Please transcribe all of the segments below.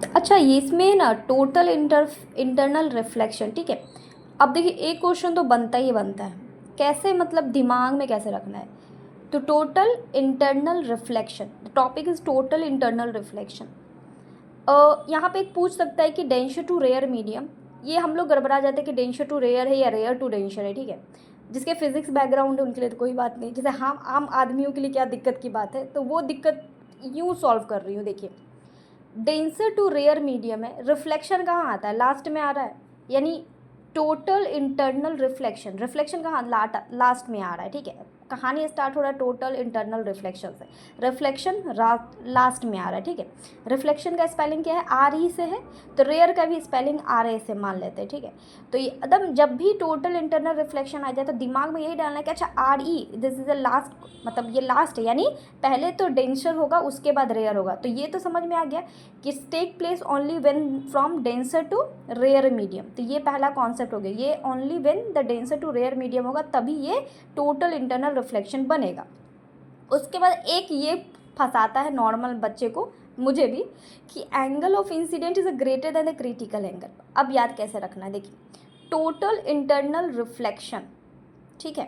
अच्छा, ये इसमें ना टोटल इंटरनल रिफ्लेक्शन, ठीक है। अब देखिए एक क्वेश्चन तो बनता ही बनता है, कैसे मतलब दिमाग में कैसे रखना है। तो total internal reflection, topic is total internal reflection. यहाँ पे एक पूछ सकता है कि डेंसर टू रेयर मीडियम, ये हम लोग गड़बड़ा जाते हैं कि डेंसर टू रेयर है या रेयर टू डेंसर है, ठीक है। जिसके फिजिक्स बैकग्राउंड है उनके लिए तो कोई बात नहीं, जैसे हम आम आदमियों के लिए क्या दिक्कत की बात है, तो वो दिक्कत यूँ सॉल्व कर रही हूँ। देखिए डेंसर टू रेयर मीडियम है, रिफ्लेक्शन कहाँ आता है, लास्ट में आ रहा है, यानी टोटल इंटरनल रिफ्लेक्शन, रिफ्लेक्शन कहाँ लास्ट में आ रहा है, ठीक है। कहानी स्टार्ट हो रहा है टोटल इंटरनल रिफ्लेक्शन से, रिफ्लेक्शन लास्ट में आ रहा है, ठीक है। रिफ्लेक्शन का स्पेलिंग क्या है, आर ई से है, तो रेयर का भी स्पेलिंग आर ए से मान लेते हैं, ठीक है। तो ये एकदम जब भी टोटल इंटरनल रिफ्लेक्शन आ जाए तो दिमाग में यही डालना है कि अच्छा R E this is the last, मतलब ये लास्ट है, यानी पहले तो डेंसर होगा उसके बाद रेयर होगा। तो ये तो समझ में आ गया कि take place only when from denser to rare medium, तो ये पहला कॉन्सेप्ट हो गया, ये only when the denser to rare medium होगा तभी ये टोटल इंटरनल रिफ्लेक्शन बनेगा। उसके बाद एक ये फंसाता है नॉर्मल बच्चे को, मुझे भी, कि angle of incident is a greater than the critical angle. अब याद कैसे रखना है, देखिए टोटल इंटरनल रिफ्लेक्शन, ठीक है।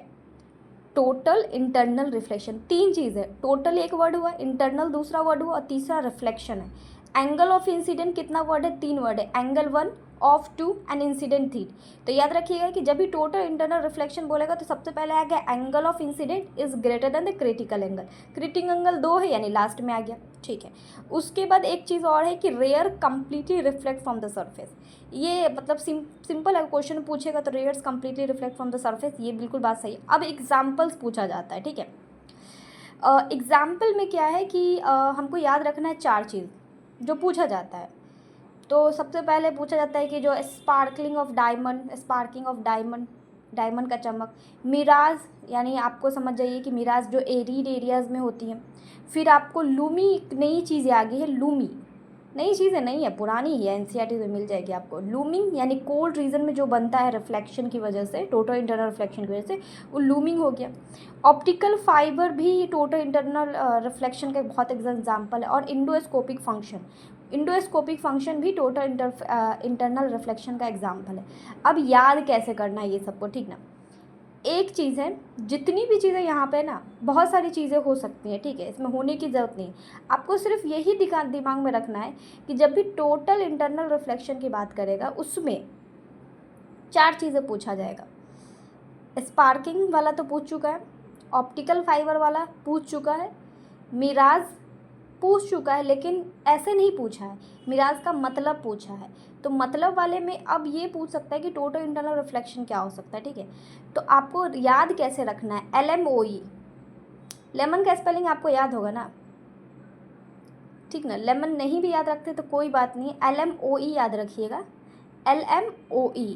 टोटल इंटरनल रिफ्लेक्शन तीन चीज़ है, टोटल एक वर्ड हुआ, इंटरनल दूसरा वर्ड हुआ और तीसरा रिफ्लेक्शन है। एंगल ऑफ इंसिडेंट कितना वर्ड है, तीन वर्ड है, angle one, of two and incident three. तो याद रखिएगा कि जब भी टोटल इंटरनल रिफ्लेक्शन बोलेगा तो सबसे पहले आ गया angle of incident is greater than the critical angle, critical angle दो है यानी लास्ट में आ गया, ठीक है। उसके बाद एक चीज़ और है कि rays completely reflect from the surface, ये मतलब सिंपल है, क्वेश्चन पूछेगा तो rays completely reflect from the surface, ये बिल्कुल बात सही है। अब एग्जाम्पल्स पूछा जाता है, ठीक है। एग्जाम्पल में क्या है कि हमको याद रखना है चार चीज़ जो पूछा जाता है। तो सबसे पहले पूछा जाता है कि जो sparkling of diamond, sparking of diamond, diamond का चमक, मिराज, यानी आपको समझ जाइए कि मिराज जो एरिड एरियाज़ में होती हैं। फिर आपको लूमी, एक नई चीज़ें आ गई है लूमी, नई चीज़ें नहीं है, पुरानी ही है, एनसीईआरटी में मिल जाएगी आपको। लूमिंग यानी कोल्ड रीजन में जो बनता है रिफ्लेक्शन की वजह से, टोटल इंटरनल रिफ्लेक्शन की वजह से, वो लूमिंग हो गया। ऑप्टिकल फाइबर भी टोटल इंटरनल रिफ्लेक्शन का बहुत एग्जाम्पल है। और इंडोस्कोपिक फंक्शन, इंडोस्कोपिक फंक्शन भी टोटल इंटरनल रिफ्लेक्शन का एग्जाम्पल है। अब याद कैसे करना है ये सबको, ठीक ना। एक चीज़ है, जितनी भी चीज़ें यहाँ पे ना, बहुत सारी चीज़ें हो सकती हैं, ठीक है, इसमें होने की ज़रूरत नहीं। आपको सिर्फ यही दिमाग में रखना है कि जब भी टोटल इंटरनल रिफ्लेक्शन की बात करेगा उसमें चार चीज़ें पूछा जाएगा। स्पार्किंग वाला तो पूछ चुका है, ऑप्टिकल फाइबर वाला पूछ चुका है, मिराज पूछ चुका है, लेकिन ऐसे नहीं पूछा है, मिराज का मतलब पूछा है। तो मतलब वाले में अब ये पूछ सकता है कि टोटल इंटरनल रिफ्लेक्शन क्या हो सकता है, ठीक है। तो आपको याद कैसे रखना है, LMOE, लेमन का स्पेलिंग आपको याद होगा ना, ठीक ना। लेमन नहीं भी याद रखते तो कोई बात नहीं, LMOE याद रखिएगा, LMOE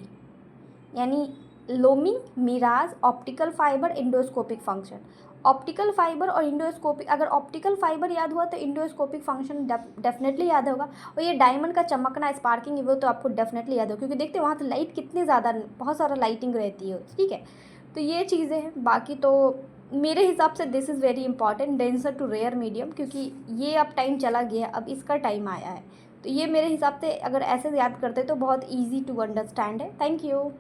यानी looming, mirage, optical fibre, endoscopic function. Optical fibre और इंडोस्कोपिक, अगर ऑप्टिकल फाइबर याद हुआ तो इंडोस्कोपिक फंक्शन डेफिनेटली याद होगा। और ये डायमंड का चमकना, स्पार्किंग, वो तो आपको डेफिनेटली याद होगा, क्योंकि देखते हैं वहाँ तो लाइट कितनी ज़्यादा, बहुत सारा लाइटिंग रहती है, ठीक है। तो ये चीज़ें हैं, बाकी तो मेरे हिसाब से this is very important, denser to rare medium, क्योंकि ये अब टाइम चला गया, अब इसका टाइम आया है। तो ये मेरे हिसाब से अगर ऐसे याद करते तो बहुत ईजी टू अंडरस्टैंड है। Thank you.